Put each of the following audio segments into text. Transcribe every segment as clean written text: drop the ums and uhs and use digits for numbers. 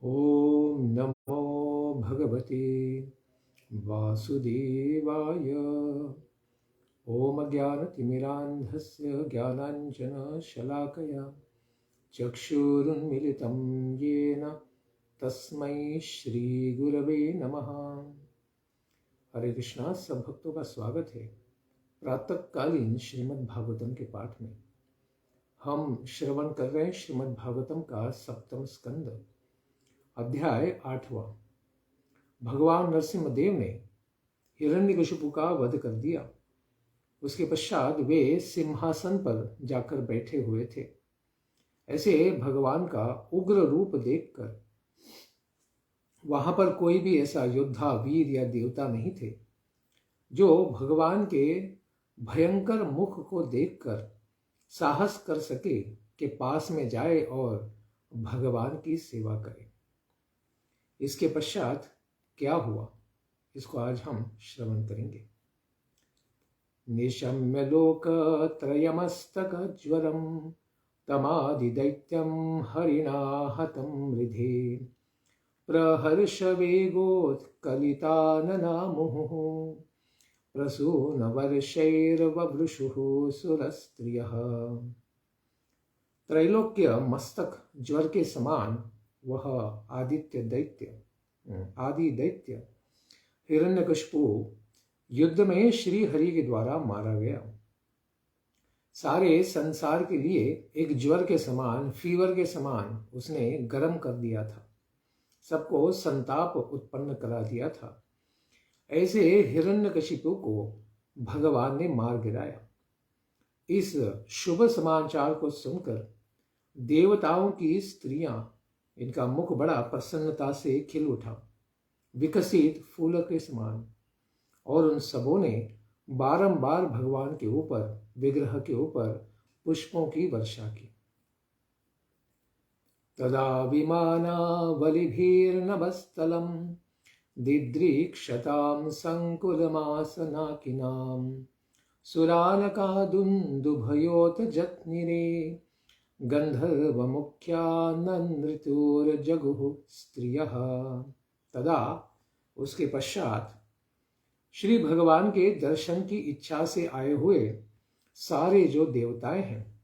ॐ नमो भगवते वासुदेवाय। ॐ अज्ञानतिमिरान्धस्य ज्ञानाञ्जनशलाकया चक्षुरुन्मिलितं येन तस्मै श्रीगुरवे नमः। हरे कृष्णा। सब भक्तों का स्वागत है प्रातःकालीन श्रीमद् भागवतम के पाठ में। हम श्रवण कर रहे हैं श्रीमद् भागवतम का सप्तम स्कंद, अध्याय 8वां। भगवान नरसिंहदेव ने हिरण्यकशिपु का वध कर दिया। उसके पश्चात वे सिंहासन पर जाकर बैठे हुए थे। ऐसे भगवान का उग्र रूप देखकर वहां पर कोई भी ऐसा योद्धा, वीर या देवता नहीं थे जो भगवान के भयंकर मुख को देखकर साहस कर सके कि पास में जाए और भगवान की सेवा करे। इसके पश्चात क्या हुआ, इसको आज हम श्रवण करेंगे। निशम्य लोक त्रयमस्तक ज्वरम तमादिदैत्यम हरिणा हतं मृधे प्रहर्ष वेगोत्कलिताननामुहुः प्रसूनवर्षैर्ववृषुः सुरस्त्रियः। त्रैलोक्य मस्तक ज्वर के समान वह आदि दैत्य हिरण्यकशिपु युद्ध में श्री हरि के द्वारा मारा गया। सारे संसार के लिए एक ज्वर के समान, फीवर के समान उसने गर्म कर दिया था, सबको संताप उत्पन्न करा दिया था। ऐसे हिरण्यकशिपु को भगवान ने मार गिराया। इस शुभ समाचार को सुनकर देवताओं की स्त्रियां, इनका मुख बड़ा प्रसन्नता से खिल उठा, विकसित फूल के समान, और उन सबों ने बारंबार भगवान के ऊपर, विग्रह के ऊपर पुष्पों की वर्षा की। तदा विमानावलिभिर्नभस्थलं दिदृक्षतां संकुलमासनाकिनां सुरानकादुन्दुभयोतजत्निरे गंधर्वमुख्याननृतुर्जगुः स्त्रियः। तदा उसके पश्चात श्री भगवान के दर्शन की इच्छा से आए हुए सारे जो देवताएं हैं,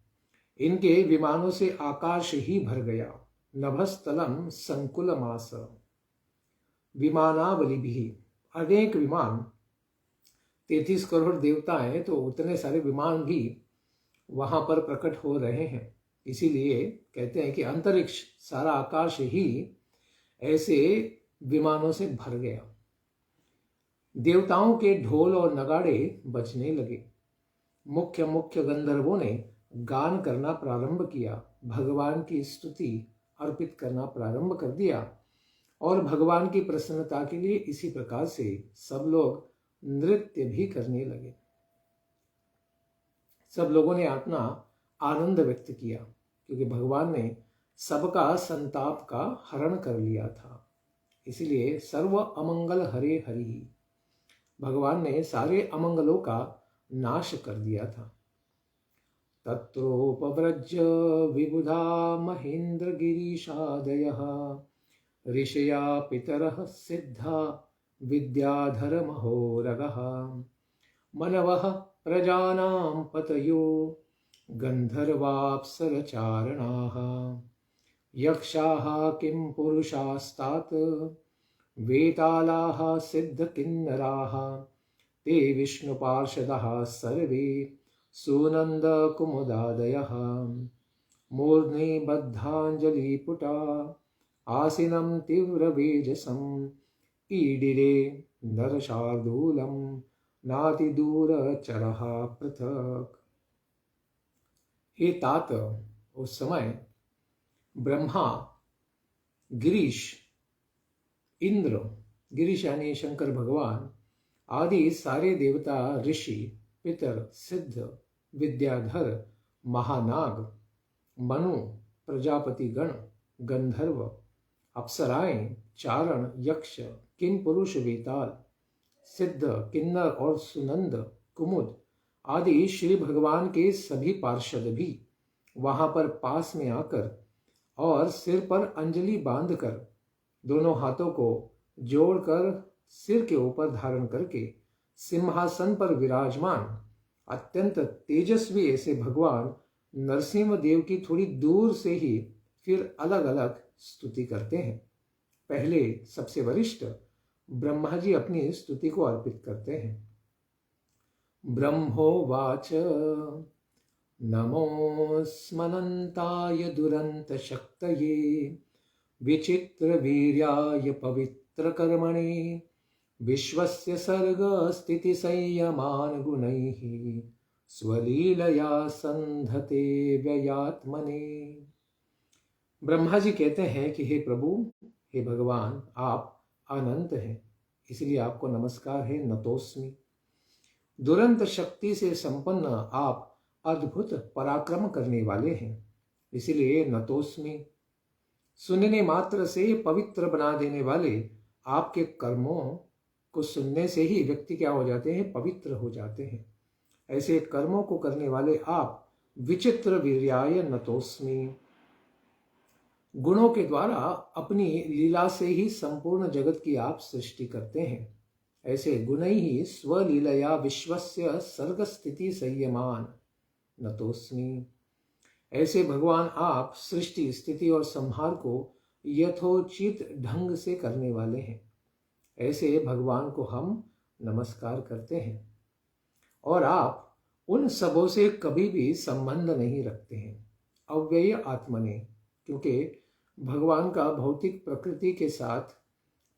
इनके विमानों से आकाश ही भर गया। नभस्थलम संकुलमास, विमानावली भी, अनेक विमान, 33 करोड़ देवताएं, तो उतने सारे विमान भी वहां पर प्रकट हो रहे हैं। इसीलिए कहते हैं कि अंतरिक्ष, सारा आकाश ही ऐसे विमानों से भर गया। देवताओं के ढोल और नगाड़े बजने लगे। मुख्य मुख्य गंधर्वों ने गान करना प्रारंभ किया, भगवान की स्तुति अर्पित करना प्रारंभ कर दिया, और भगवान की प्रसन्नता के लिए इसी प्रकार से सब लोग नृत्य भी करने लगे। सब लोगों ने अपना आनंद व्यक्त किया, क्योंकि भगवान ने सबका संताप का हरण कर लिया था। इसलिए सर्व अमंगल हरे हरि, भगवान ने सारे अमंगलों का नाश कर दिया था। तत्रोपव्रज्य विबुधा महेन्द्र गिरीशादयः ऋषया पितरः सिद्धा विद्याधर महोरगः मनवः प्रजानां पतयो गन्धर्वाप्सरचारणाः यक्षाः किं पुरुषास्तात वेतालाः सिद्धकिन्नराः ते विष्णुपार्षदः सर्वे सुनन्दकुमुदादयः मूर्ध्नि बद्धाञ्जलिपुटा आसीनं तीव्रवेजसम् ईडिरे नरशार्दूलं नातिदूरचरः पृथक्। हे तात, उस समय ब्रह्मा, गिरीश, इंद्र, गिरीश यानी शंकर भगवान आदि सारे देवता, ऋषि, पितर, सिद्ध, विद्याधर, महानाग, मनु, प्रजापति गण, गंधर्व, अप्सराएं, चारण, यक्ष, किम पुरुष, वेताल, सिद्ध, किन्नर और सुनंद, कुमुद आदि श्री भगवान के सभी पार्षद भी वहां पर पास में आकर और सिर पर अंजलि बांधकर दोनों हाथों को जोड़कर सिर के ऊपर धारण करके सिंहासन पर विराजमान अत्यंत तेजस्वी ऐसे भगवान नरसिंह देव की थोड़ी दूर से ही फिर अलग अलग स्तुति करते हैं। पहले सबसे वरिष्ठ ब्रह्मा जी अपनी स्तुति को अर्पित करते हैं। ब्रह्मोवाच नमोऽस्मनन्ताय दुरन्तशक्तये विचित्रवीर्याय पवित्रकर्मणे विश्वस्य सर्गस्थितिसंयमान गुणैः स्वलीलया संधते व्ययात्मने। ब्रह्मा जी कहते हैं कि हे प्रभु, हे भगवान, आप अनंत हैं, इसलिए आपको नमस्कार है, नतोस्मि। दुरंत शक्ति से संपन्न आप अद्भुत पराक्रम करने वाले हैं, इसलिए नतोस्मि। सुनने मात्र से पवित्र बना देने वाले आपके कर्मों को सुनने से ही व्यक्ति क्या हो जाते हैं? पवित्र हो जाते हैं। ऐसे कर्मों को करने वाले आप विचित्र वीर्याय नतोस्मि। गुणों के द्वारा अपनी लीला से ही संपूर्ण जगत की आप सृष्टि करते हैं। ऐसे गुण ही स्वलीलया विश्वस्य सर्ग स्थिति संयमान नतोस्मि। ऐसे भगवान आप सृष्टि, स्थिति और संहार को यथोचित ढंग से करने वाले हैं। ऐसे भगवान को हम नमस्कार करते हैं। और आप उन सबों से कभी भी संबंध नहीं रखते हैं, अव्यय आत्मने, क्योंकि भगवान का भौतिक प्रकृति के साथ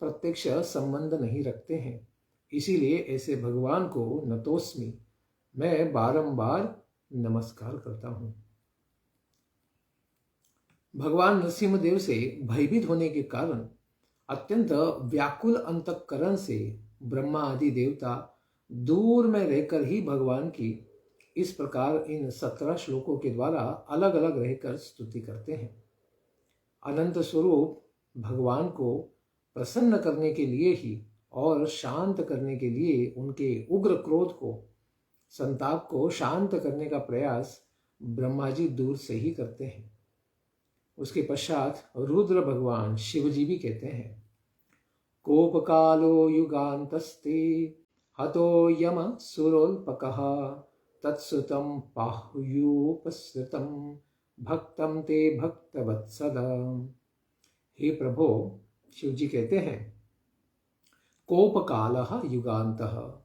प्रत्यक्ष संबंध नहीं रखते हैं। इसीलिए ऐसे भगवान को नतोस्मि मैं बारंबार नमस्कार करता हूं। भगवान नरसिंहदेव से भयभीत होने के कारण अत्यंत व्याकुल अंतःकरण से ब्रह्मा आदि देवता दूर में रहकर ही भगवान की इस प्रकार इन 17 श्लोकों के द्वारा अलग अलग रहकर स्तुति करते हैं। अनंत स्वरूप भगवान को प्रसन्न करने के लिए ही और शांत करने के लिए उनके उग्र क्रोध को, संताप को शांत करने का प्रयास ब्रह्मा जी दूर से ही करते हैं। उसके पश्चात रुद्र भगवान शिव जी भी कहते हैं, कोप कालो युगांतस्ते हतो यम सुरोल्पकः तत्सुतं पाह्योपसृतं भक्तं ते भक्तवत्सदा। हे प्रभो, शिव जी कहते हैं, कोप कालः युगांतः,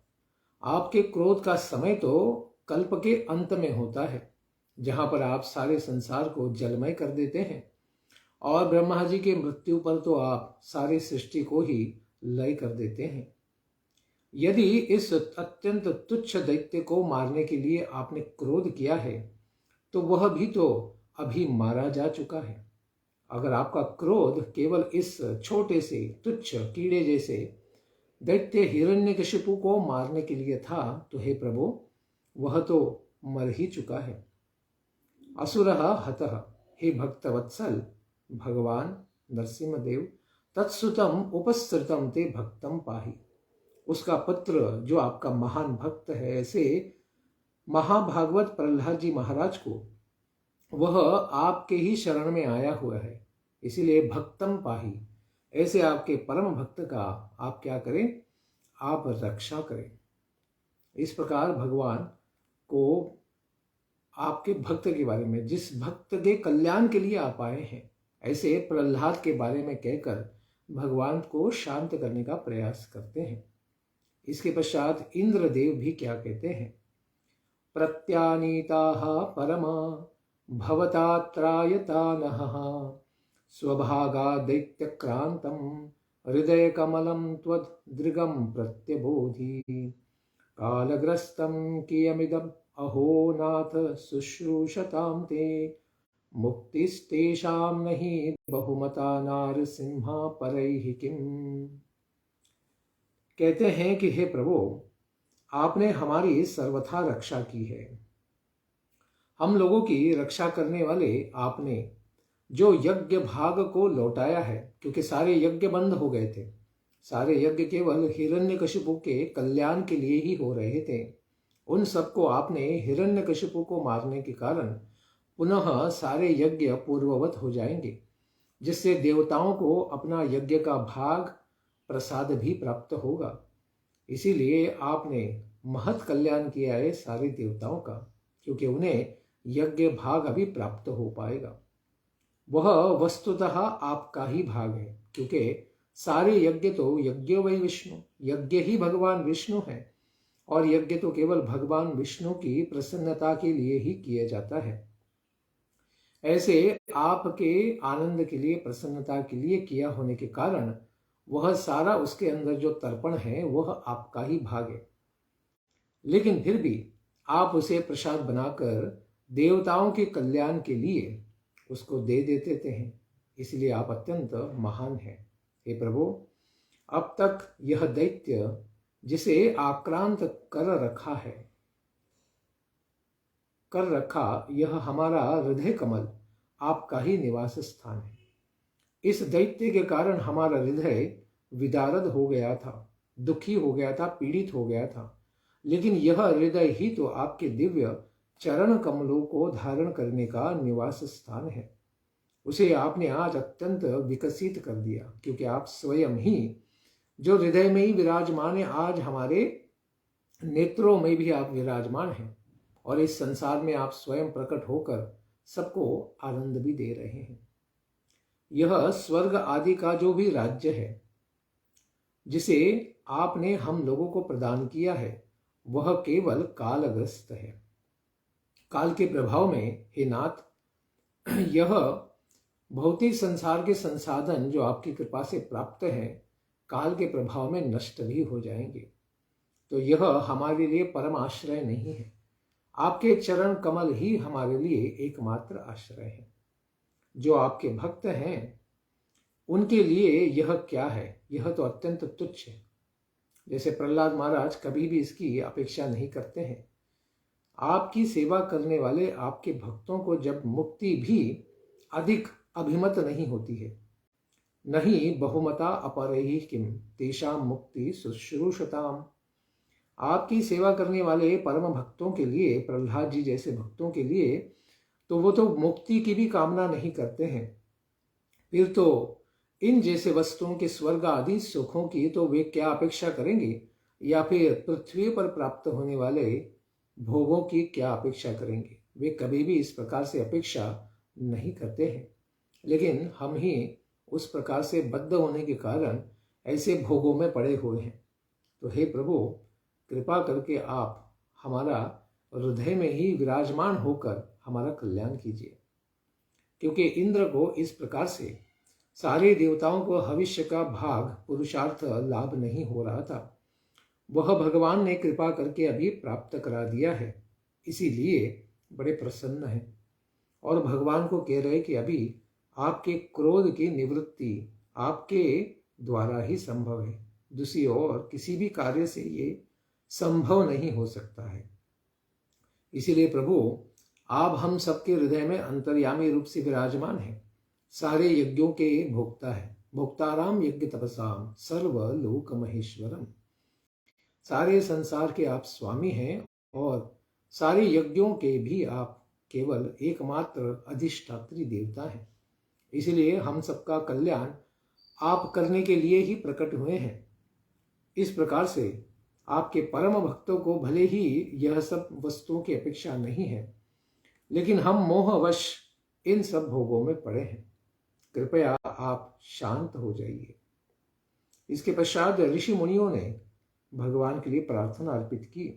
आपके क्रोध का समय तो कल्प के अंत में होता है, जहां पर आप सारे संसार को जलमय कर देते हैं, और ब्रह्मा जी के मृत्यु पर तो आप सारी सृष्टि को ही लय कर देते हैं। यदि इस अत्यंत तुच्छ दैत्य को मारने के लिए आपने क्रोध किया है, तो वह भी तो अभी मारा जा चुका है। अगर आपका क्रोध केवल इस छोटे से तुच्छ कीड़े जैसे दैत्य हिरण्यकशिपु को मारने के लिए था, तो हे प्रभु, वह तो मर ही चुका है। असुरः हतः, हे भक्तवत्सल भगवान नरसिंहदेव, तत्सुतम उपसृतम ते भक्तम पाहि। उसका पुत्र जो आपका महान भक्त है, ऐसे महाभागवत प्रहलाद जी महाराज को, वह आपके ही शरण में आया हुआ है, इसीलिए भक्तम पाहि, ऐसे आपके परम भक्त का आप क्या करें? आप रक्षा करें। इस प्रकार भगवान को आपके भक्त के बारे में, जिस भक्त के कल्याण के लिए आप आए हैं, ऐसे प्रहलाद के बारे में कहकर भगवान को शांत करने का प्रयास करते हैं। इसके पश्चात इंद्रदेव भी क्या कहते हैं? प्रत्यानीताः परमा भवता त्रायतानः स्वभागा दैत्यक्रांतं हृदय कमलं त्वदृगं प्रत्यबोधि कालग्रस्तं कियमिदम् अहो नाथ शुश्रूषतां ते मुक्तिस्तेषां नहि बहुमता नारसिंहा परैहि किम्। कहते हैं कि हे प्रभु, आपने हमारी सर्वथा रक्षा की है। हम लोगों की रक्षा करने वाले आपने जो यज्ञ भाग को लौटाया है, क्योंकि सारे यज्ञ बंद हो गए थे, सारे यज्ञ केवल हिरण्यकशिपु के कल्याण के लिए ही हो रहे थे, उन सबको आपने हिरण्यकशिपु को मारने के कारण पुनः सारे यज्ञ पूर्ववत हो जाएंगे जिससे देवताओं को अपना यज्ञ का भाग प्रसाद भी प्राप्त होगा। इसीलिए आपने महत कल्याण किया है सारे देवताओं का, क्योंकि उन्हें यज्ञ भाग अभी प्राप्त हो पाएगा। वह वस्तुतः आपका ही भाग है, क्योंकि सारे यज्ञ तो यज्ञ वही विष्णु, यज्ञ ही भगवान विष्णु है, और यज्ञ तो केवल भगवान विष्णु की प्रसन्नता के लिए ही किया जाता है। ऐसे आपके आनंद के लिए, प्रसन्नता के लिए किया होने के कारण वह सारा, उसके अंदर जो तर्पण है वह आपका ही भाग है। लेकिन फिर भी आप उसे प्रसाद बनाकर देवताओं के कल्याण के लिए उसको दे देते हैं, इसलिए आप अत्यंत महान हैं। हे प्रभु, अब तक यह दैत्य जिसे आक्रांत कर रखा, यह हमारा हृदय कमल आपका ही निवास स्थान है। इस दैत्य के कारण हमारा हृदय विदारद हो गया था, दुखी हो गया था, पीड़ित हो गया था। लेकिन यह हृदय ही तो आपके दिव्य चरण कमलों को धारण करने का निवास स्थान है। उसे आपने आज अत्यंत विकसित कर दिया, क्योंकि आप स्वयं ही जो हृदय में ही विराजमान है, आज हमारे नेत्रों में भी आप विराजमान हैं, और इस संसार में आप स्वयं प्रकट होकर सबको आनंद भी दे रहे हैं। यह स्वर्ग आदि का जो भी राज्य है जिसे आपने हम लोगों को प्रदान किया है, वह केवल कालग्रस्त है। काल के प्रभाव में हे नाथ, यह भौतिक संसार के संसाधन जो आपकी कृपा से प्राप्त हैं, काल के प्रभाव में नष्ट भी हो जाएंगे। तो यह हमारे लिए परम आश्रय नहीं है। आपके चरण कमल ही हमारे लिए एकमात्र आश्रय है। जो आपके भक्त हैं उनके लिए यह क्या है, यह तो अत्यंत तुच्छ है। जैसे प्रहलाद महाराज कभी भी इसकी अपेक्षा नहीं करते हैं। आपकी सेवा करने वाले आपके भक्तों को जब मुक्ति भी अधिक अभिमत नहीं होती है, नहीं बहुमता अपरैहि किम तेषां मुक्ति शुश्रूषताम। आपकी सेवा करने वाले परम भक्तों के लिए, प्रहलाद जी जैसे भक्तों के लिए, तो वो तो मुक्ति की भी कामना नहीं करते हैं। फिर तो इन जैसे वस्तुओं के स्वर्ग आदि सुखों की तो वे क्या अपेक्षा करेंगे, या फिर पृथ्वी पर प्राप्त होने वाले भोगों की क्या अपेक्षा करेंगे। वे कभी भी इस प्रकार से अपेक्षा नहीं करते हैं। लेकिन हम ही उस प्रकार से बद्ध होने के कारण ऐसे भोगों में पड़े हुए हैं। तो हे प्रभु, कृपा करके आप हमारा हृदय में ही विराजमान होकर हमारा कल्याण कीजिए। क्योंकि इंद्र को इस प्रकार से सारे देवताओं को भविष्य का भाग पुरुषार्थ लाभ नहीं हो रहा था, वह भगवान ने कृपा करके अभी प्राप्त करा दिया है। इसीलिए बड़े प्रसन्न हैं और भगवान को कह रहे कि अभी आपके क्रोध की निवृत्ति आपके द्वारा ही संभव है, दूसरी और किसी भी कार्य से ये संभव नहीं हो सकता है। इसीलिए प्रभु, आप हम सबके हृदय में अंतर्यामी रूप से विराजमान हैं, सारे यज्ञों के भोक्ता है। भोक्ताराम यज्ञ तपसाम सर्व लोक महेश्वरम। सारे संसार के आप स्वामी हैं और सारे यज्ञों के भी आप केवल एकमात्र अधिष्ठात्री देवता हैं। इसलिए हम सबका कल्याण आप करने के लिए ही प्रकट हुए हैं। इस प्रकार से आपके परम भक्तों को भले ही यह सब वस्तुओं की अपेक्षा नहीं है, लेकिन हम मोहवश इन सब भोगों में पड़े हैं। कृपया आप शांत हो जाइए। इसके पश्चात ऋषि मुनियों ने भगवान के लिए प्रार्थना अर्पित की।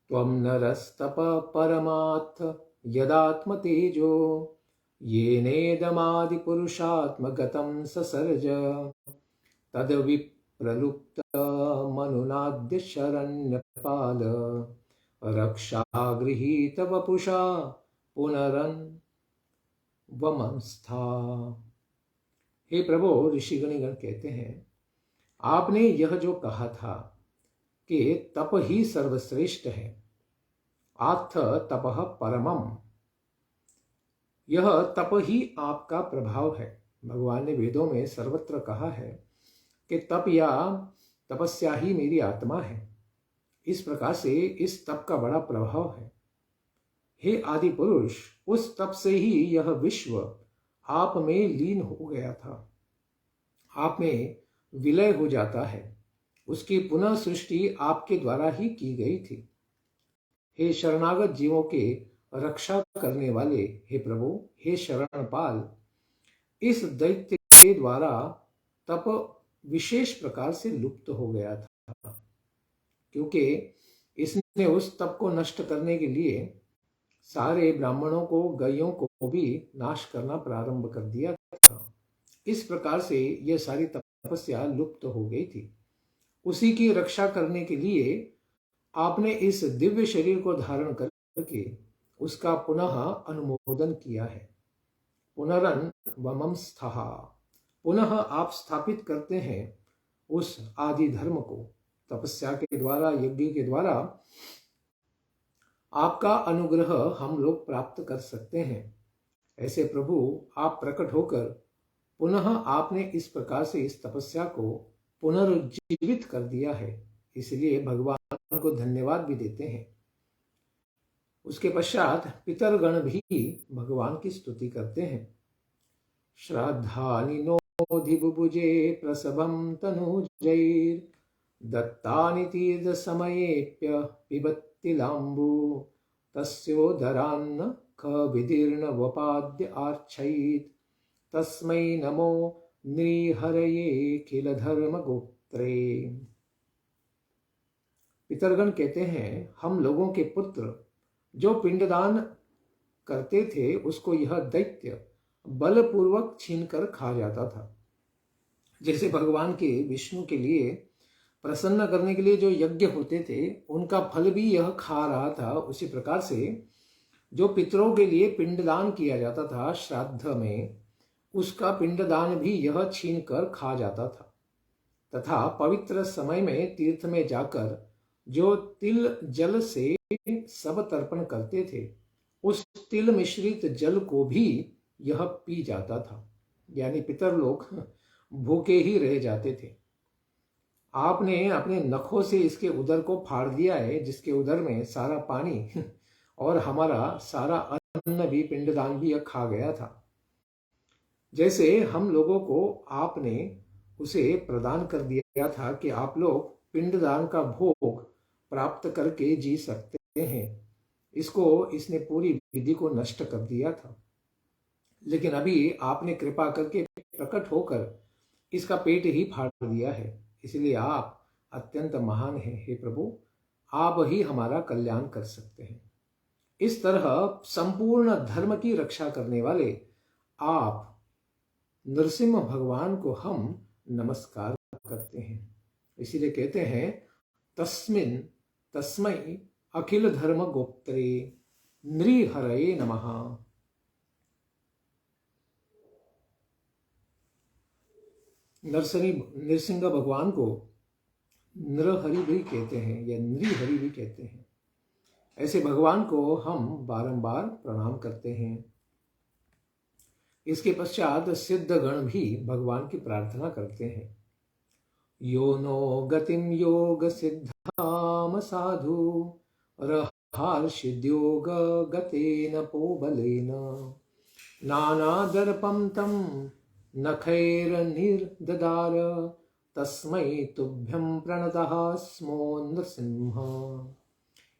त्वं नरस्तप परमात्थ यदात्म तेजो येनेदमादि पुरुषात्मगतं ससर्ज तद विप्रलुप्त मनुनाद्य शरण्यपाल रक्षा गृहीत वपुषा पुनरन वमंस्था। हे प्रभु, ऋषिगणिगण कहते हैं, आपने यह जो कहा था कि तप ही सर्वश्रेष्ठ है, आत्थ तपः परमम, यह तप ही आपका प्रभाव है। भगवान ने वेदों में सर्वत्र कहा है कि तप या तपस्या ही मेरी आत्मा है। इस प्रकार से इस तप का बड़ा प्रभाव है। हे आदि पुरुष, उस तप से ही यह विश्व आप में लीन हो गया था, आप में विलय हो जाता है। उसकी पुनः सृष्टि आपके द्वारा ही की गई थी। हे शरणागत जीवों के रक्षा करने वाले, हे प्रभु, हे शरणपाल, इस दैत्य के द्वारा तप विशेष प्रकार से लुप्त हो गया था, क्योंकि इसने उस तप को नष्ट करने के लिए सारे ब्राह्मणों को, गायों को भी नाश करना प्रारंभ कर दिया था। इस प्रकार से यह सारी तपस्या लुप्त हो गई थी। उसी की रक्षा करने के लिए आपने इस दिव्य शरीर को धारण करके उसका पुनः अनुमोदन किया है। पुनरन वमम स्थहा, पुनः आप स्थापित करते हैं उस आदि धर्म को। तपस्या के द्वारा, यज्ञ के द्वारा आपका अनुग्रह हम लोग प्राप्त कर सकते हैं। ऐसे प्रभु आप प्रकट होकर पुनः आपने इस प्रकार से इस तपस्या को पुनरुज्जीवित कर दिया है, इसलिए भगवान को धन्यवाद भी देते हैं। उसके पश्चात पितरगण भी भगवान की स्तुति करते हैं। श्राद्धानि नोधिबुभुजे प्रसभं तनुजैर् दत्तानि तीर्थ समयेप्य पिबत्ति लाम्बु तस्योदरान्न खविदीर्ण वपाद्य आर्चयेत् तस्मै नमो नृहरये किल धर्म गोप्त्रे। पितरगण कहते हैं, हम लोगों के पुत्र जो पिंडदान करते थे उसको यह दैत्य बलपूर्वक छीनकर खा जाता था। जैसे भगवान के विष्णु के लिए प्रसन्न करने के लिए जो यज्ञ होते थे उनका फल भी यह खा रहा था, उसी प्रकार से जो पितरों के लिए पिंडदान किया जाता था श्राद्ध में, उसका पिंडदान भी यह छीन कर खा जाता था। तथा पवित्र समय में तीर्थ में जाकर जो तिल जल से सब तर्पण करते थे, उस तिल मिश्रित जल को भी यह पी जाता था, यानी पितर लोग भूखे ही रह जाते थे। आपने अपने नखों से इसके उदर को फाड़ दिया है, जिसके उदर में सारा पानी और हमारा सारा अन्न भी, पिंडदान भी यह खा गया था। जैसे हम लोगों को आपने उसे प्रदान कर दिया था कि आप लोग पिंडदान का भोग प्राप्त करके जी सकते हैं, इसने पूरी विधि को नष्ट कर दिया था। लेकिन अभी आपने कृपा करके प्रकट होकर इसका पेट ही फाड़ दिया है, इसलिए आप अत्यंत महान हैं। हे प्रभु, आप ही हमारा कल्याण कर सकते हैं। इस तरह संपूर्ण धर्म की रक्षा करने वाले आप नरसिंह भगवान को हम नमस्कार करते हैं। इसीलिए कहते हैं, तस्मै अखिल धर्म गोप्त्रे नृहरये नमः। नरसिंह भगवान को नृहरि भी कहते हैं या नृहरि भी कहते हैं। ऐसे भगवान को हम बारंबार प्रणाम करते हैं। इसके पश्चात सिद्ध गण भी भगवान की प्रार्थना करते हैं। यो नो गतिम योग सिद्धाम साधु रहर्षिद्योग गतेन पोबलेन नानादर्पं तं नखैर्निर्ददार तस्मै तुभ्यं प्रणतः स्मो नृसिंह।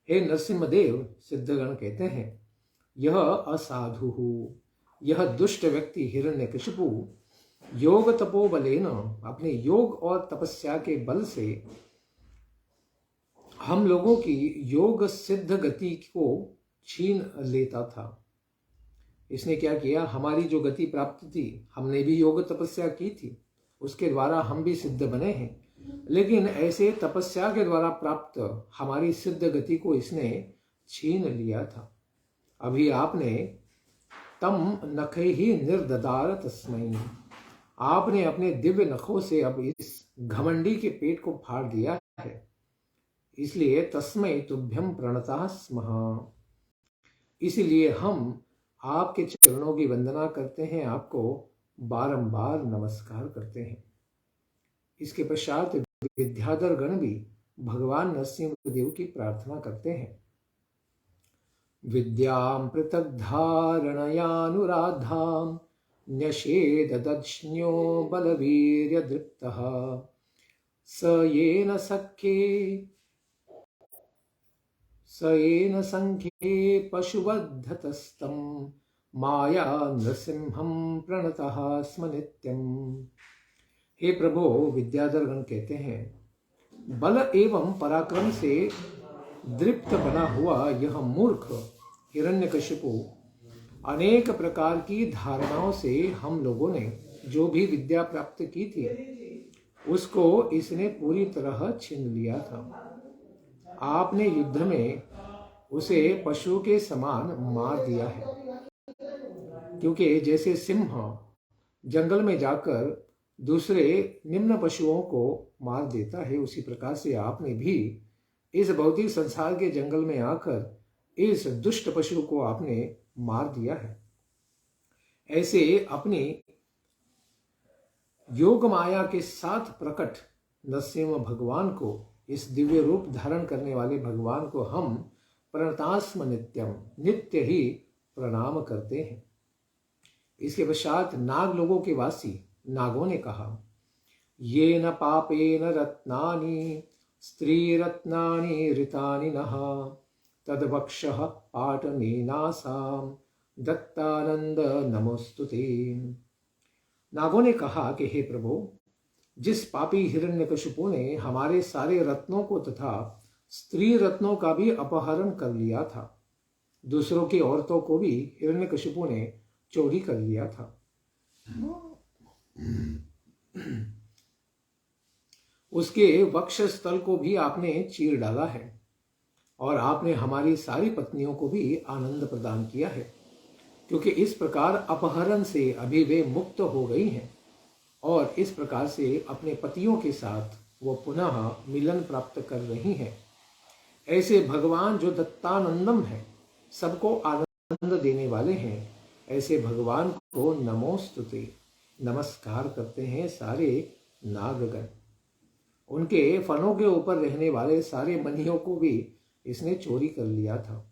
हे नरसिंहदेव, सिद्धगण कहते हैं, यह असाधु, यह दुष्ट व्यक्ति हिरण्यकशिपु योग तपोबलेन, अपने योग और तपस्या के बल से हम लोगों की योग सिद्ध गति को छीन लेता था। इसने क्या किया, हमारी जो गति प्राप्त थी, हमने भी योग तपस्या की थी, उसके द्वारा हम भी सिद्ध बने हैं, लेकिन ऐसे तपस्या के द्वारा प्राप्त हमारी सिद्ध गति को इसने छीन लिया था। अभी आपने तम नखे ही निर्ददार तस्मै, आपने अपने दिव्य नखों से अब इस घमंडी के पेट को फाड़ दिया है, इसलिए तस्मै तुभ्यं प्रणतः स्मः। इसलिए हम आपके चरणों की वंदना करते हैं, आपको बारंबार नमस्कार करते हैं। इसके पश्चात विद्याधर गण भी भगवान नरसिंह देव की प्रार्थना करते हैं। विद्यां पृथक धारणयानुराधां न्यषेददज्ञो बलवीर्यदृप्तः स येन सङ्ख्ये पशुवद्धतस्तं माया नृसिंहं प्रणतः स्म नित्यम्। हे प्रभो, विद्याधरगण कहते हैं, बल एवं पराक्रम से दृप्त बना हुआ यह मूर्ख हिरण्यकशिपु अनेक प्रकार की धारणाओं से हम लोगों ने जो भी विद्या प्राप्त की थी उसको इसने पूरी तरह छीन लिया था। आपने युद्ध में उसे पशु के समान मार दिया है, क्योंकि जैसे सिंह जंगल में जाकर दूसरे निम्न पशुओं को मार देता है, उसी प्रकार से आपने भी इस भौतिक संसार के जंगल में आकर इस दुष्ट पशु को आपने मार दिया है। ऐसे अपनी योग माया के साथ प्रकट नरसिंह भगवान को, इस दिव्य रूप धारण करने वाले भगवान को हम प्रणतास्म नित्यम, नित्य ही प्रणाम करते हैं। इसके पश्चात नाग लोगों के वासी नागों ने कहा, ये न पापेन रत्नानि स्त्री रत्नानि ऋतानि नः तद्वक्षः पाटनेनासाम दत्तानंद नमोस्तुते। नागों ने कहा कि हे प्रभु, जिस पापी हिरण्यकशिपु ने हमारे सारे रत्नों को तथा स्त्री रत्नों का भी अपहरण कर लिया था, दूसरों की औरतों को भी हिरण्यकशिपु ने चोरी कर लिया था, उसके वक्षस्थल को भी आपने चीर डाला है और आपने हमारी सारी पत्नियों को भी आनंद प्रदान किया है, क्योंकि इस प्रकार अपहरण से अभी वे मुक्त हो गई हैं और इस प्रकार से अपने पतियों के साथ वो पुनः मिलन प्राप्त कर रही हैं। ऐसे भगवान जो दत्तानंदम है, सबको आनंद देने वाले हैं, ऐसे भगवान को नमोस्तुते, नमस्कार करते हैं सारे नागगण। उनके फनों के ऊपर रहने वाले सारे मणियों को भी इसने चोरी कर लिया था।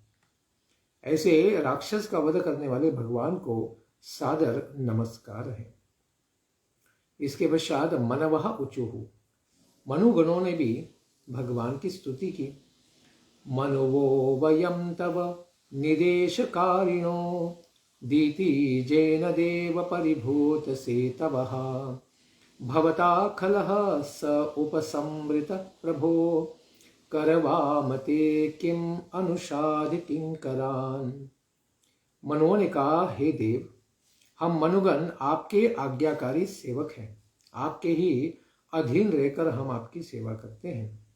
ऐसे राक्षस का वध करने वाले भगवान को सादर नमस्कार है। इसके पश्चात मनवः उचुहु, मनुगणों ने भी भगवान की स्तुति की। मनवो वयम तव निदेशकारिणो दीति जैन देव परिभूत सेतवः भवता खलः स उपसंवृत प्रभो करवामते किम अनुषाधि किंकरान। मनुओं ने कहा, हे देव, हम मनुगण आपके आज्ञाकारी सेवक हैं, आपके ही अधीन रहकर हम आपकी सेवा करते हैं।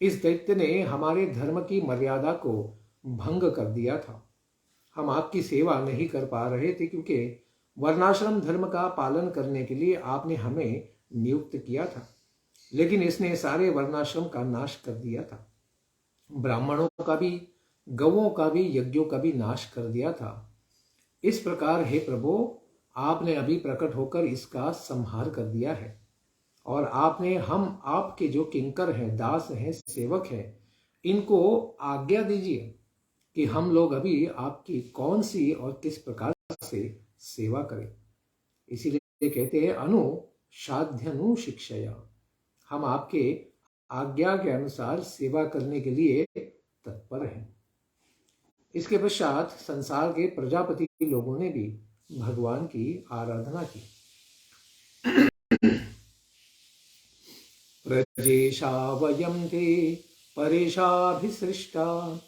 इस दैत्य ने हमारे धर्म की मर्यादा को भंग कर दिया था। हम आपकी सेवा नहीं कर पा रहे थे, क्योंकि वर्णाश्रम धर्म का पालन करने के लिए आपने हमें नियुक्त किया था, लेकिन इसने सारे वर्णाश्रम का नाश कर दिया था। ब्राह्मणों का भी, गौओं का भी, यज्ञों का भी नाश कर दिया था। इस प्रकार हे प्रभु, आपने अभी प्रकट होकर इसका संहार कर दिया है और आपने हम आपके जो किंकर हैं, दास हैं, सेवक हैं, इनको आज्ञा दीजिए कि हम लोग अभी आपकी कौन सी और किस प्रकार से सेवा करें। इसीलिए कहते हैं अनुशाध्यनु शिक्षया, हम आपके आज्ञा के अनुसार सेवा करने के लिए तत्पर हैं। इसके पश्चात संसार के प्रजापति लोगों ने भी भगवान की आराधना की। प्रजेशा वयं ते परेशाभिसृष्टा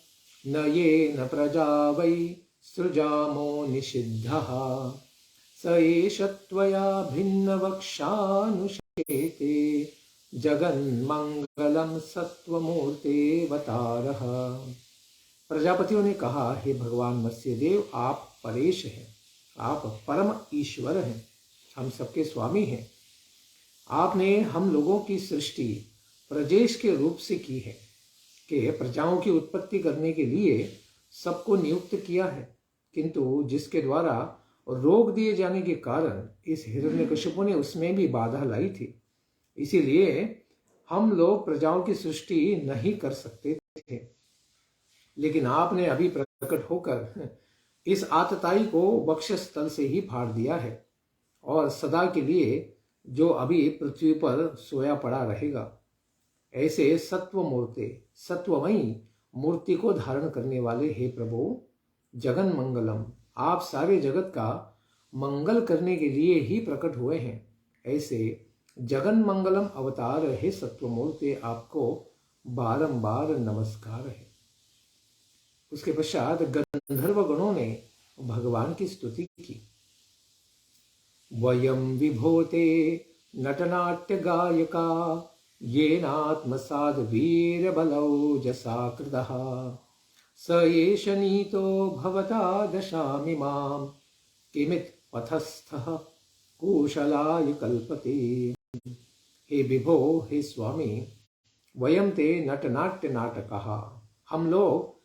न येन प्रजा वै सृजामो निषिद्धः स एष त्वया भिन्नवक्षानुशेते जगन्मंगलम सत्वमूर्तेऽवतारः। प्रजापतियों ने कहा, हे भगवान मत्स्यदेव, आप परेश हैं, आप परम ईश्वर हैं, हम सबके स्वामी हैं। आपने हम लोगों की सृष्टि प्रजेश के रूप से की है कि प्रजाओं की उत्पत्ति करने के लिए सबको नियुक्त किया है, किंतु जिसके द्वारा रोक दिए जाने के कारण इस हिरण्यकशिपु ने उसमें भी बाधा लाई थी। इसीलिए हम लोग प्रजाओं की सृष्टि नहीं कर सकते थे, लेकिन आपने अभी प्रकट होकर इस आतताई को वक्षस्थल से ही फाड़ दिया है और सदा के लिए जो अभी पृथ्वी पर सोया पड़ा रहेगा। ऐसे सत्वमयी मूर्ति को धारण करने वाले हे प्रभु जगन मंगलम, आप सारे जगत का मंगल करने के लिए ही प्रकट हुए हैं। ऐसे जगन मंगलम अवतार हे सत्वमूर्ति, आपको बारंबार नमस्कार है। उसके पश्चात गंधर्व गणों ने भगवान की स्तुति की। वयम विभूते नटनाट्य गायका येनात्मसाद् वीर बलौजसा कृतः स एष नीतो भवता दशामि मां किमित् पथस्थः कुशलाय कल्पते। हे विभो, हे स्वामी, वयम ते नटनाट्य नाटकः, हम लोग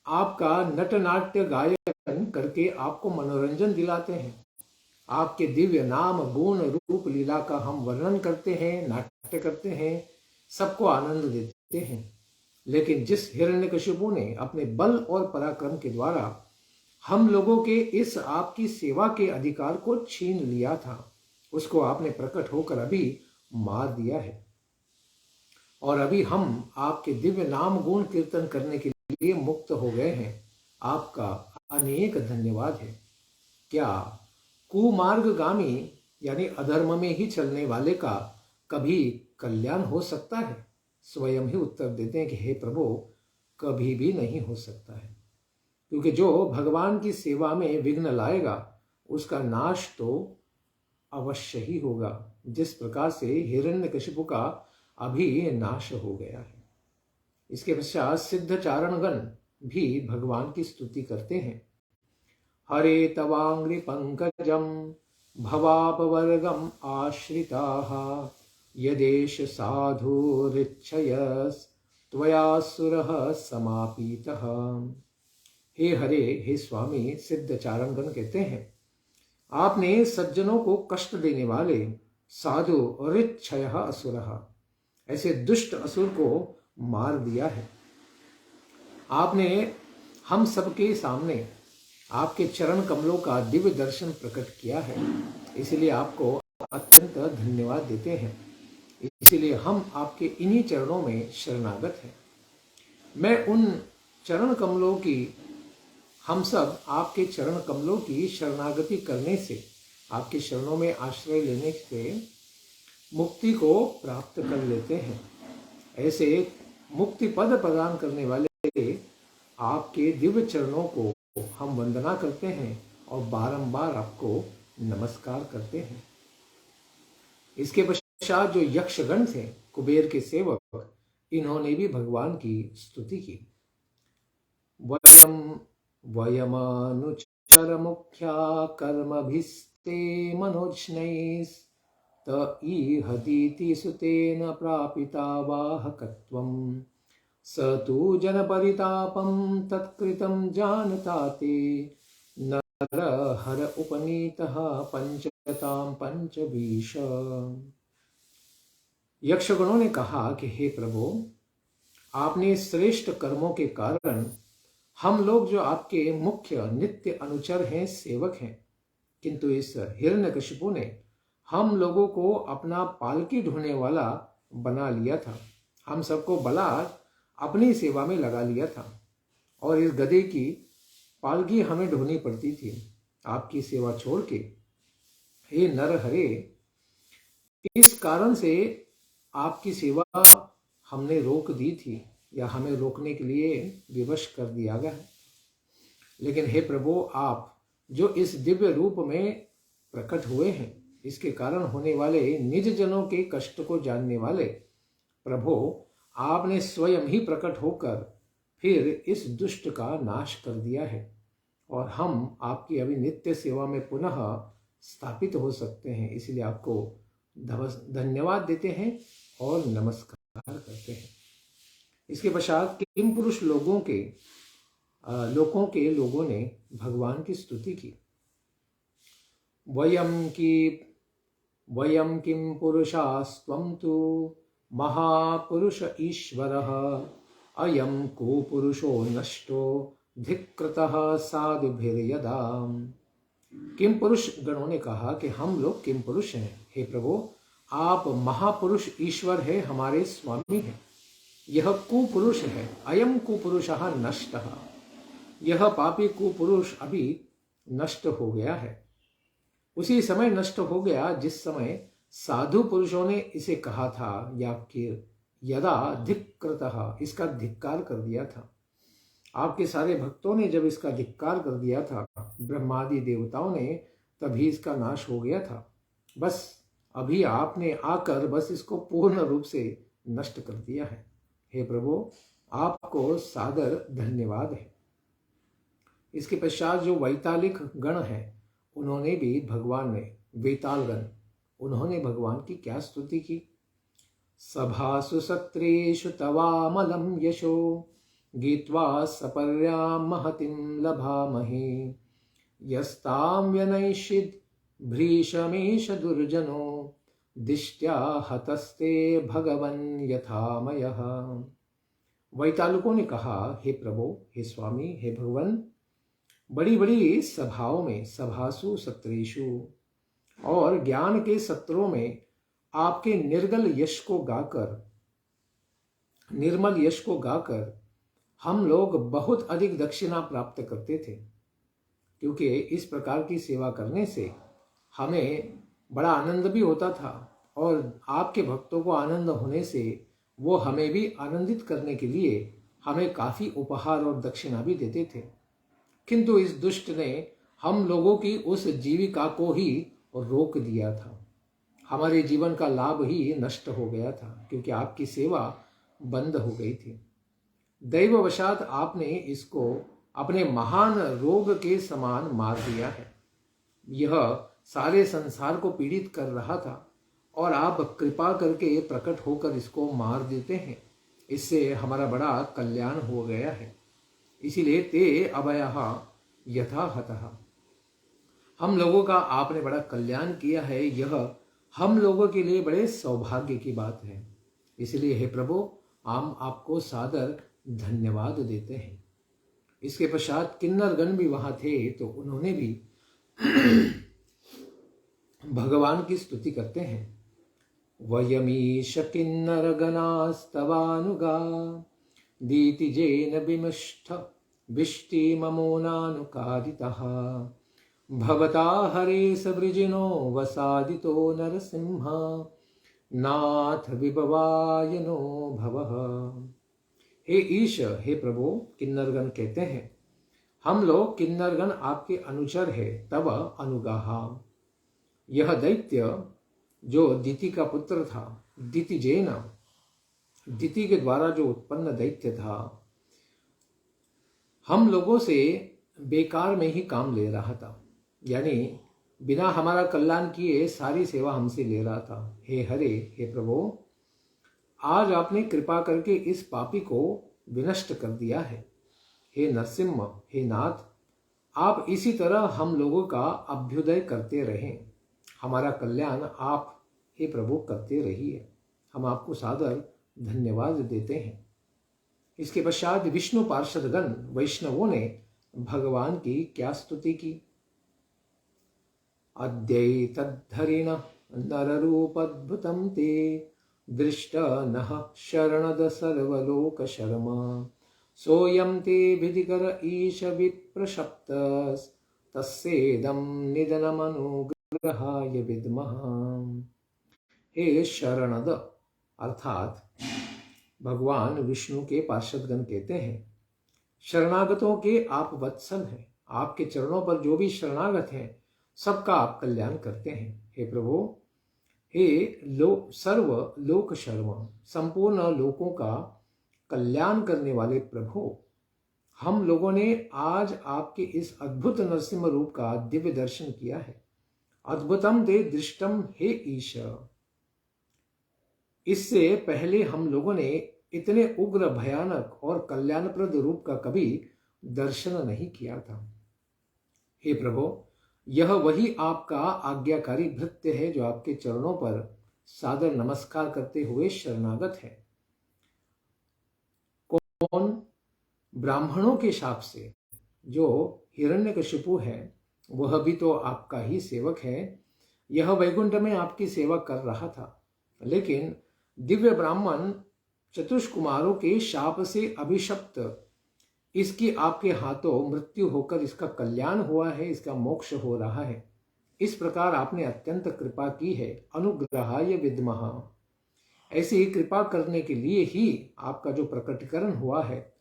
आपका नटनाट्य गायन करके आपको मनोरंजन दिलाते हैं। आपके दिव्य नाम गुण रूप लीला का हम वर्णन करते हैं, नाट्य करते हैं, सबको आनंद देते हैं। लेकिन जिस हिरण्यकशिपु ने अपने बल और पराक्रम के द्वारा हम लोगों के इस आपकी सेवा के अधिकार को छीन लिया था, उसको आपने प्रकट होकर अभी मार दिया है। और अभी हम आपके दिव्य नाम गुण कीर्तन करने के लिए मुक्त हो गए हैं। आपका अनेक धन्यवाद है। क्या कुमार्गगामी यानी अधर्म में ही चलने वाले का कभी कल्याण हो सकता है? स्वयं ही उत्तर देते हैं कि हे प्रभु, कभी भी नहीं हो सकता है, क्योंकि जो भगवान की सेवा में विघ्न लाएगा उसका नाश तो अवश्य ही होगा, जिस प्रकार से हिरण्यकशिपु का अभी नाश हो गया है। इसके पश्चात सिद्ध चारणगण भी भगवान की स्तुति करते हैं। हरे तवांग्रि पंकजम भवापवर्गम आश्रिताः यदेश साधुरिच्छयस् त्वयासुरः समापीतः। हे हरे, हे स्वामी, सिद्ध चारणगण कहते हैं, आपने सज्जनों को कष्ट देने वाले साधु रिच्छयः असुरः, ऐसे दुष्ट असुर को मार दिया है। आपने हम सबके सामने आपके चरण कमलों का दिव्य दर्शन प्रकट किया है, इसलिए आपको अत्यंत धन्यवाद देते हैं। इसलिए हम आपके इन्हीं चरणों में शरणागत हैं। मैं उन चरण कमलों की, हम सब आपके चरण कमलों की शरणागति करने से, आपके चरणों में आश्रय लेने से मुक्ति को प्राप्त कर लेते हैं। ऐसे मुक्ति पद प्रदान करने वाले आपके दिव्य चरणों को हम वंदना करते हैं और बारंबार आपको नमस्कार करते हैं। इसके पश्चात जो यक्षगण थे, कुबेर के सेवक, इन्होंने भी भगवान की स्तुति की। वयमानुचर मुख्या कर्मभिस्ते मनोज्ञैस् त ईहतीति सुतेन प्रापिता वाहकत्वम् स तु जनपरितापं तत्कृतं जानता ते नरहर उपनीतः पंचतां पंचभीष। यक्षगणों ने कहा कि हे प्रभु, आपने श्रेष्ठ कर्मों के कारण हम लोग जो आपके मुख्य नित्य अनुचर हैं, सेवक हैं, किंतु इस हिरण्यकशिपु ने हम लोगों को अपना पालकी ढोने वाला बना लिया था। हम सबको बलात् अपनी सेवा में लगा लिया था और इस गधे की पालकी हमें ढोनी पड़ती थी आपकी सेवा छोड़ के। हे नरहरे, इस कारण से आपकी सेवा हमने रोक दी थी या हमें रोकने के लिए विवश कर दिया गया है। लेकिन हे प्रभु, आप जो इस दिव्य रूप में प्रकट हुए हैं, इसके कारण होने वाले निज जनों के कष्ट को जानने वाले प्रभु, आपने स्वयं ही प्रकट होकर फिर इस दुष्ट का नाश कर दिया है और हम आपकी अभी नित्य सेवा में पुनः स्थापित हो सकते हैं। इसलिए आपको धन्यवाद देते हैं और नमस्कार करते हैं। इसके पश्चात किम पुरुष लोगों ने भगवान की स्तुति की। वयम किम पुरुषास्त्वं तु महापुरुष ईश्वरः अयं को पुरुषो नष्टो धिक्कृतः साधुभिर्यदा। किम पुरुष गणों ने कहा कि हम लोग किम पुरुष हैं, हे प्रभु आप महापुरुष ईश्वर है, हमारे स्वामी हैं। यह कुपुरुष है, अयम कुपुरुषः नष्टः, यह पापी कुपुरुष अभी नष्ट हो गया है। उसी समय नष्ट हो गया जिस समय साधु पुरुषों ने इसे कहा था, या कि यदा धिक्कृतः, इसका धिक्कार कर दिया था। आपके सारे भक्तों ने जब इसका धिक्कार कर दिया था, ब्रह्मादि देवताओं ने, तभी इसका नाश हो गया था। बस अभी आपने आकर बस इसको पूर्ण रूप से नष्ट कर दिया है। हे प्रभु आपको सादर धन्यवाद है। इसके पश्चात जो वैतालिक गण है, उन्होंने भी भगवान ने, वेतालगण, उन्होंने भगवान की क्या स्तुति की। सभासु सत्रेषु तवामलं यशो गीत्वा सपर्यां महतिं लभामहे, यस्तां व्यनैषिद् भ्रीशमेष दुर्जनो दिष्ट्या हतस्ते भगवन् यथामयः। वैतालुकों ने कहा, हे प्रभु, हे स्वामी, हे भगवान, बड़ी बड़ी सभाओं में, सभासु सत्रेषु, और ज्ञान के सत्रों में आपके निर्मल यश को गाकर हम लोग बहुत अधिक दक्षिणा प्राप्त करते थे, क्योंकि इस प्रकार की सेवा करने से हमें बड़ा आनंद भी होता था, और आपके भक्तों को आनंद होने से वो हमें भी आनंदित करने के लिए हमें काफी उपहार और दक्षिणा भी देते थे। किंतु इस दुष्ट ने हम लोगों की उस जीविका को ही रोक दिया था, हमारे जीवन का लाभ ही नष्ट हो गया था, क्योंकि आपकी सेवा बंद हो गई थी। दैववशात आपने इसको अपने महान रोग के समान मार दिया है। यह सारे संसार को पीड़ित कर रहा था, और आप कृपा करके प्रकट होकर इसको मार देते हैं। इससे हमारा बड़ा कल्याण हो गया है। इसीलिए ते अभयः यथा हतः, हम लोगों का आपने बड़ा कल्याण किया है। यह हम लोगों के लिए बड़े सौभाग्य की बात है। इसलिए हे प्रभु हम आपको सादर धन्यवाद देते हैं। इसके पश्चात किन्नरगण भी वहां थे, तो उन्होंने भी भगवान की स्तुति करते हैं। वयमीश किन्नरगणास्तवानुगा दीतिजेन विमिष्ठ विष्टिममोनानुकादितः, भवता हरे सवृजिनो वसादितो नरसिंह, नाथ विभवायनो भवः। हे ईश, हे प्रभु, किन्नरगण कहते हैं, हम लोग किन्नरगण आपके अनुचर है, तब अनुगाहा। यह दैत्य जो दिति का पुत्र था, दितिजेन, दिति के द्वारा जो उत्पन्न दैत्य था, हम लोगों से बेकार में ही काम ले रहा था, यानी बिना हमारा कल्याण किए सारी सेवा हमसे ले रहा था। हे हरे, हे प्रभु, आज आपने कृपा करके इस पापी को विनष्ट कर दिया है। हे नरसिम्हा, हे नाथ, आप इसी तरह हम लोगों का अभ्युदय करते रहें। हमारा कल्याण आप हे प्रभु करते रहिए। हम आपको सादर धन्यवाद देते हैं। इसके पश्चात विष्णु पार्षदगण वैष्णवों ने भगवान की क्या स्तुति की। अद्यैतद्धरिण नररूपद्भुतं ते दृष्ट नः शरणद सर्वलोक शर्मा, सोऽयं ते विधिकर ईश विप्रशप्तस्, तस्येदं निधनमनुग्रहाय विद्मः। हे शरणद, अर्थात भगवान विष्णु के पार्षदगण कहते हैं, शरणागतों के आप वत्सल हैं। आपके चरणों पर जो भी शरणागत हैं, सबका आप कल्याण करते हैं। हे प्रभु, हे सर्व लोक शर्मा, संपूर्ण लोकों का कल्याण करने वाले प्रभु, हम लोगों ने आज आपके इस अद्भुत नरसिंह रूप का दिव्य दर्शन किया है। अद्भुतम दे दृष्टम हे ईश, इससे पहले हम लोगों ने इतने उग्र, भयानक और कल्याणप्रद रूप का कभी दर्शन नहीं किया था। हे प्रभु, यह वही आपका आज्ञाकारी भृत्य है जो आपके चरणों पर सादर नमस्कार करते हुए शरणागत है। कौन? ब्राह्मणों के शाप से जो हिरण्यकशिपु है, वह भी तो आपका ही सेवक है। यह वैकुंठ में आपकी सेवा कर रहा था, लेकिन दिव्य ब्राह्मण चतुष्कुमारों के शाप से अभिशप्त इसकी आपके हाथों मृत्यु होकर इसका कल्याण हुआ है, इसका मोक्ष हो रहा है। इस प्रकार आपने अत्यंत कृपा की है। अनुग्रहाय विद्मः, ऐसी कृपा करने के लिए ही आपका जो प्रकटीकरण हुआ है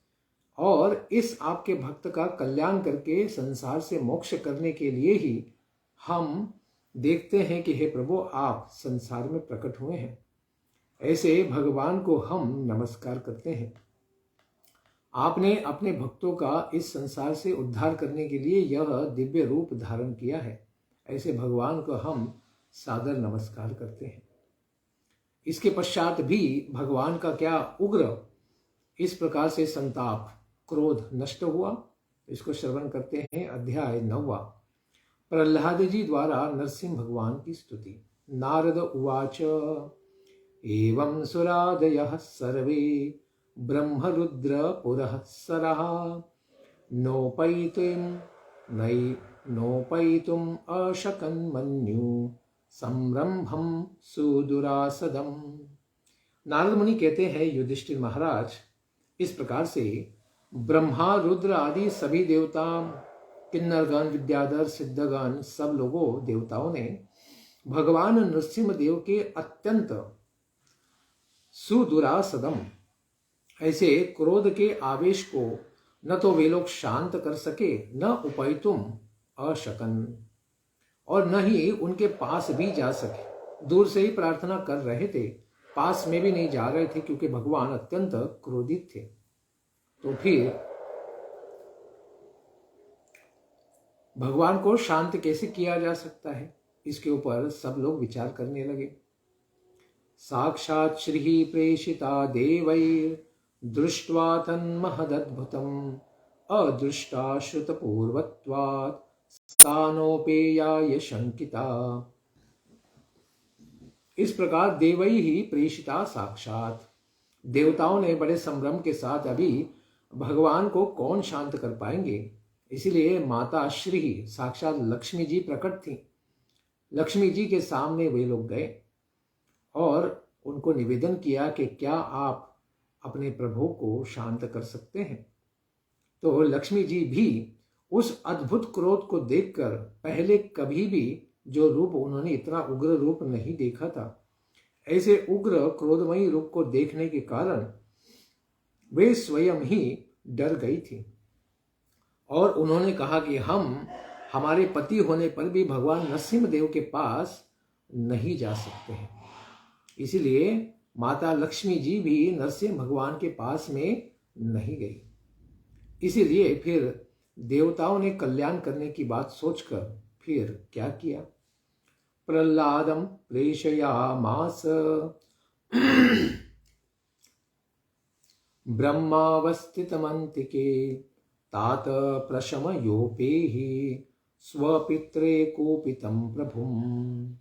और इस आपके भक्त का कल्याण करके संसार से मोक्ष करने के लिए ही हम देखते हैं कि हे प्रभु आप संसार में प्रकट हुए हैं। ऐसे भगवान को हम नमस्कार करते हैं। आपने अपने भक्तों का इस संसार से उद्धार करने के लिए यह दिव्य रूप धारण किया है। ऐसे भगवान को हम सादर नमस्कार करते हैं। इसके पश्चात भी भगवान का क्या उग्र इस प्रकार से संताप क्रोध नष्ट हुआ, इसको श्रवण करते हैं। अध्याय 9। प्रहलाद जी द्वारा नरसिंह भगवान की स्तुति। नारद उवाच एवं सुरादयः सर्वे ब्रह्मरुद्र पुरःसरः नोपैतुम् अशकन्मन्यु संरंभम सुदुरासदम। नारद मुनि कहते हैं, युधिष्ठिर महाराज, इस प्रकार से ब्रह्मा रुद्र आदि सभी देवता, किन्नरगण, विद्याधर, सिद्धगण, सब लोगों देवताओं ने भगवान नरसिंह देव के अत्यंत सुदुरासदम ऐसे क्रोध के आवेश को न तो वे लोग शांत कर सके, न उपैतुम अशकन, और न ही उनके पास भी जा सके। दूर से ही प्रार्थना कर रहे थे, पास में भी नहीं जा रहे थे, क्योंकि भगवान अत्यंत क्रोधित थे। तो फिर भगवान को शांत कैसे किया जा सकता है, इसके ऊपर सब लोग विचार करने लगे। साक्षात् श्री प्रेषिता देवैर् दृष्ट्वा तन्महदद्भुतम् अदृष्टा श्रुतपूर्वत्वात् स्थानोपेयाय शंकिता। इस प्रकार देवई ही प्रेषिता साक्षात, देवताओं ने बड़े संभ्रम के साथ, अभी भगवान को कौन शांत कर पाएंगे, इसलिए माता श्री साक्षात लक्ष्मी जी प्रकट थी। लक्ष्मी जी के सामने वे लोग गए और उनको निवेदन किया कि क्या आप अपने प्रभु को शांत कर सकते हैं। तो लक्ष्मी जी भी उस अद्भुत क्रोध को देखकर पहले कभी भी जो रूप उन्होंने इतना उग्र रूप नहीं देखा था, ऐसे उग्र क्रोधमयी रूप को देखने के कारण वे स्वयं ही डर गई थी और उन्होंने कहा कि हम हमारे पति होने पर भी भगवान नरसिंह देव के पास नहीं जा सकते हैं। इसलिए माता लक्ष्मी जी भी नरसिंह भगवान के पास में नहीं गई। इसीलिए फिर देवताओं ने कल्याण करने की बात सोचकर फिर क्या किया, प्रहलादम प्रेषयामास ब्रह्मावस्थितमन्तिके तात प्रशमयोपेहि स्वपित्रे कोपितं प्रभुम्।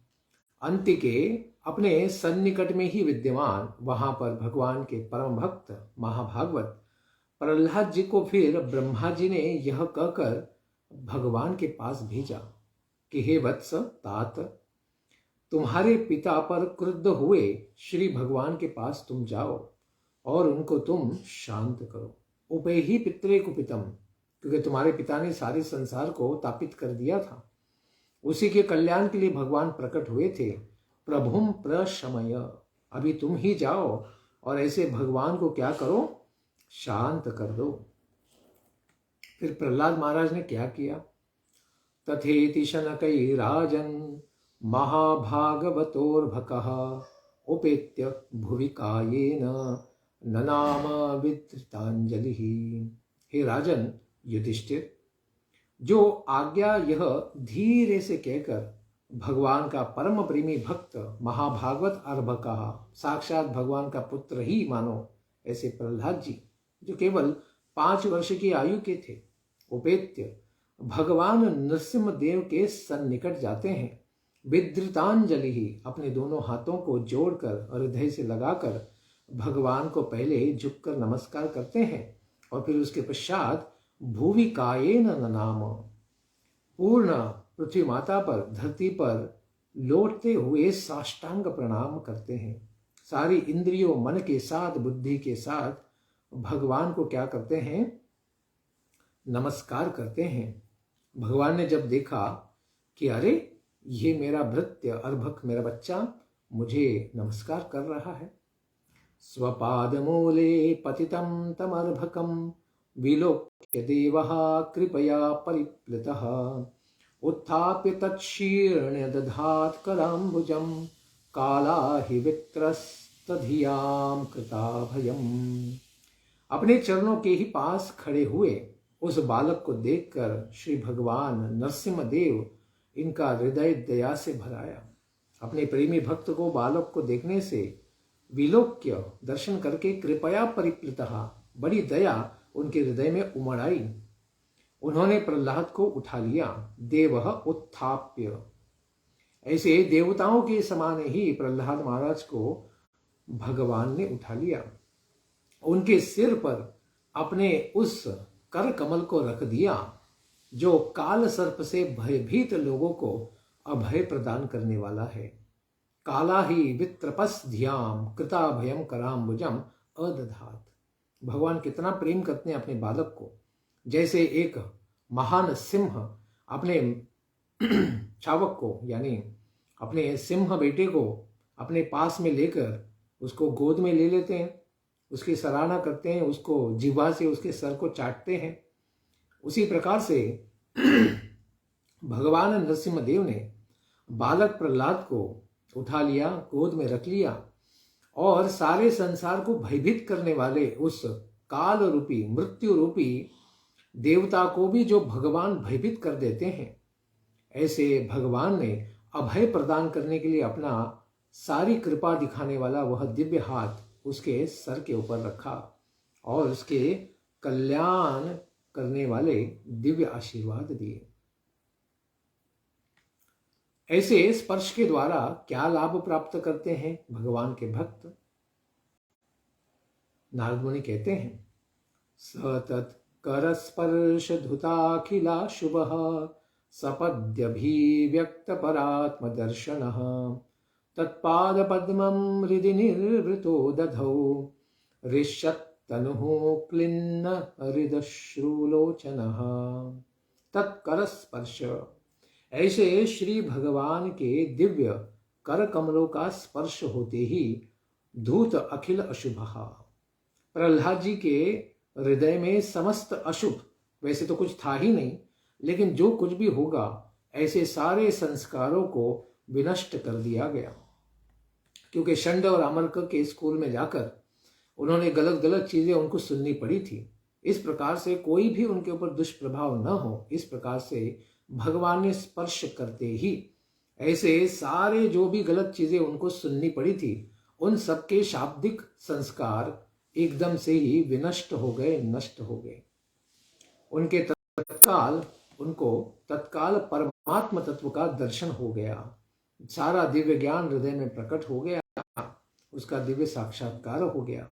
अंतिके अपने सन्निकट में ही विद्यमान वहां पर भगवान के परम भक्त महाभागवत प्रहलाद जी को फिर ब्रह्मा जी ने यह कहकर भगवान के पास भेजा कि हे वत्स तात, तुम्हारे पिता पर क्रुद्ध हुए श्री भगवान के पास तुम जाओ और उनको तुम शांत करो। उपे ही पित्रे कुपितम, क्योंकि तुम्हारे पिता ने सारे संसार को तापित कर दिया था, उसी के कल्याण के लिए भगवान प्रकट हुए थे। प्रभुम प्रशमय, अभी तुम ही जाओ और ऐसे भगवान को क्या करो, शांत कर दो। फिर प्रहलाद महाराज ने क्या किया, तथेति शनकैराजन् महाभागवतोर्भकः उपेत्य भुवि कायेन ननाम विधृतांजलि। हे राजन युधिष्ठिर, जो आज्ञा यह धीरे से कहकर भगवान का परम प्रेमी भक्त महाभागवत अर्भकः, साक्षात भगवान का पुत्र ही मानो ऐसे प्रहलाद जी, जो केवल 5 वर्ष की आयु के थे, उपेत्य भगवान नरसिंह देव के सन्निकट जाते हैं। विधृतांजलि ही, अपने दोनों हाथों को जोड़कर हृदय से लगाकर भगवान को पहले झुककर नमस्कार करते हैं और फिर उसके पश्चात भूवि कायेन ननाम, पूर्ण पृथ्वी माता पर, धरती पर लौटते हुए साष्टांग प्रणाम करते हैं। सारी इंद्रियों, मन के साथ, बुद्धि के साथ भगवान को क्या करते हैं? नमस्कार करते हैं। भगवान ने जब देखा कि अरे ये मेरा भृत्य अर्भक, मेरा बच्चा मुझे नमस्कार कर रहा है, स्वपादमूले पतितं तमर्भकं विलोक्य देवः कृपया परिप्लुतः उत्थाप्य तच्छीर्ण्य दधात् कराम्बुजं काला हि वित्रस्तधियां कृताभयम्। अपने चरणों के ही पास खड़े हुए उस बालक को देखकर श्री भगवान नरसिम्ह देव इनका हृदय दया से भराया। अपने प्रेमी भक्त को, बालक को देखने से विलोक्य, दर्शन करके कृपया परिप्लुतः, बड़ी दया उनके हृदय में उमड़ आई। उन्होंने प्रहलाद को उठा लिया। देवः उत्थाप्य, ऐसे देवताओं के समान ही प्रहलाद महाराज को भगवान ने उठा लिया। उनके सिर पर अपने उस कर कमल को रख दिया जो काल सर्प से भयभीत लोगों को अभय प्रदान करने वाला है। काला ही वित्रपस्ध्याम कृताभयम कराम्बुजम अदधात। भगवान कितना प्रेम करते हैं अपने बालक को। जैसे एक महान सिंह अपने शावक को, यानी अपने सिंह बेटे को अपने पास में लेकर उसको गोद में ले लेते हैं, उसकी सराहना करते हैं, उसको जिह्वा से उसके सर को चाटते हैं, उसी प्रकार से भगवान नरसिम्ह देव ने बालक प्रहलाद को उठा लिया, गोद में रख लिया और सारे संसार को भयभीत करने वाले उस काल रूपी, मृत्यु रूपी देवता को भी जो भगवान भयभीत कर देते हैं, ऐसे भगवान ने अभय प्रदान करने के लिए अपना सारी कृपा दिखाने वाला वह दिव्य हाथ उसके सर के ऊपर रखा और उसके कल्याण करने वाले दिव्य आशीर्वाद दिए। ऐसे स्पर्श के द्वारा क्या लाभ प्राप्त करते हैं भगवान के भक्त? नारद मुनि कहते हैं, सतत कर स्पर्श धुताखिला शुभः सपद्यभिव्यक्त परात्म दर्शनः तत्पाद पद्मं हृदि निर्वृतो दधौ ऋष्यत्तनुः क्लिन्न हृदश्रुलोचनः। तत्कर स्पर्श, ऐसे श्री भगवान के दिव्य कर कमलों का स्पर्श होते ही धूत अखिल अशुभः, प्रहलाद जी के हृदय में समस्त अशुभ, वैसे तो कुछ था ही नहीं, लेकिन जो कुछ भी होगा ऐसे सारे संस्कारों को विनष्ट कर दिया गया। क्योंकि षंड और अमरक के स्कूल में जाकर उन्होंने गलत गलत चीजें उनको सुननी पड़ी थी। इस प्रकार से कोई भी उनके ऊपर दुष्प्रभाव न हो, इस प्रकार से भगवान ने स्पर्श करते ही ऐसे सारे जो भी गलत चीजें उनको सुननी पड़ी थी, उन सबके शाब्दिक संस्कार एकदम से ही विनष्ट हो गए, नष्ट हो गए। उनको तत्काल परमात्म तत्व का दर्शन हो गया। सारा दिव्य ज्ञान हृदय में प्रकट हो गया, उसका दिव्य साक्षात्कार हो गया।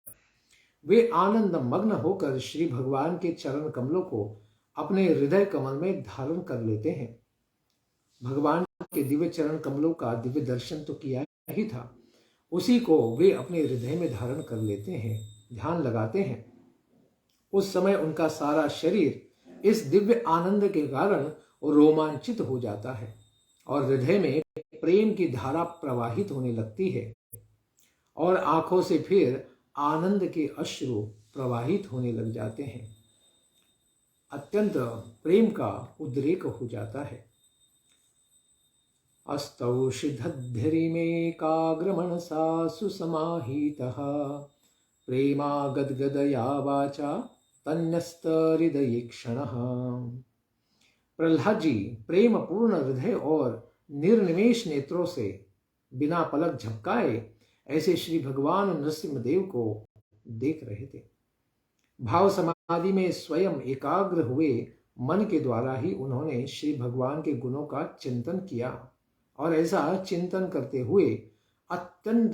वे आनंद मग्न होकर श्री भगवान के चरण कमलों को अपने हृदय कमल में धारण कर लेते हैं। भगवान के दिव्य चरण कमलों का दिव्य दर्शन तो किया ही था, उसी को वे अपने हृदय में धारण कर लेते हैं, ध्यान लगाते हैं। उस समय उनका सारा शरीर इस दिव्य आनंद के कारण रोमांचित हो जाता है और हृदय में प्रेम की धारा प्रवाहित होने लगती है और आंखों से फिर आनंद के अश्रु प्रवाहित होने लग जाते हैं। अत्यंत प्रेम का उद्रेक हो जाता है। अस्तौषिधद्धिरिमेकाग्र मनसा सुसमाहितः प्रेमा गदगदया वाचा तन्यस्त हृदय क्षणः। प्रहलाद जी प्रेम पूर्ण हृदय और निर्निमेष नेत्रों से बिना पलक झपकाए ऐसे श्री भगवान नरसिम्हदेव को देख रहे थे। भाव समाधि में स्वयं एकाग्र हुए मन के द्वारा ही उन्होंने श्री भगवान के गुणों का चिंतन किया और ऐसा चिंतन करते हुए अत्यंत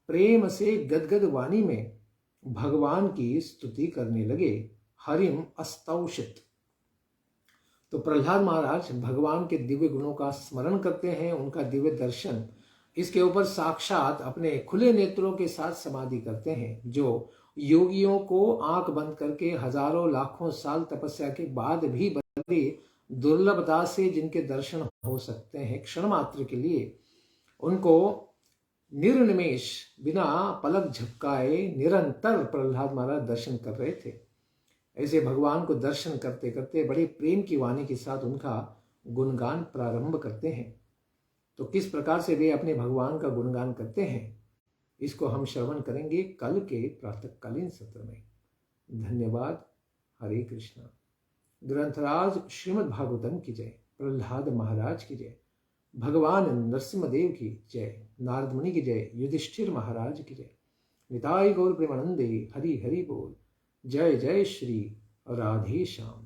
प्रेम से गदगद वाणी में भगवान की स्तुति करने लगे। हरिम अस्तौषित, तो प्रहलाद महाराज भगवान के दिव्य गुणों का स्मरण करते हैं, उनका दिव्य दर्शन, इसके ऊपर साक्षात अपने खुले नेत्रों के साथ समाधि करते हैं। जो योगियों को आंख बंद करके हजारों लाखों साल तपस्या के बाद भी बड़ी दुर्लभता से जिनके दर्शन हो सकते हैं क्षण मात्र के लिए, उनको निर्निमेष बिना पलक झपकाए निरंतर प्रहलाद महाराज दर्शन कर रहे थे। ऐसे भगवान को दर्शन करते करते बड़े प्रेम की वाणी के साथ उनका गुणगान प्रारंभ करते हैं। तो किस प्रकार से वे अपने भगवान का गुणगान करते हैं, इसको हम श्रवण करेंगे कल के प्रातःकालीन सत्र में। धन्यवाद। हरे कृष्णा। ग्रंथराज श्रीमद् भागवतम की जय, प्रहलाद महाराज की जय, भगवान नरसिंहदेव की जय, नारद मुनि की जय, युधिष्ठिर महाराज की जय। निताई गौर प्रेमानंदे। हरि हरि बोल। जय जय श्री राधे श्याम।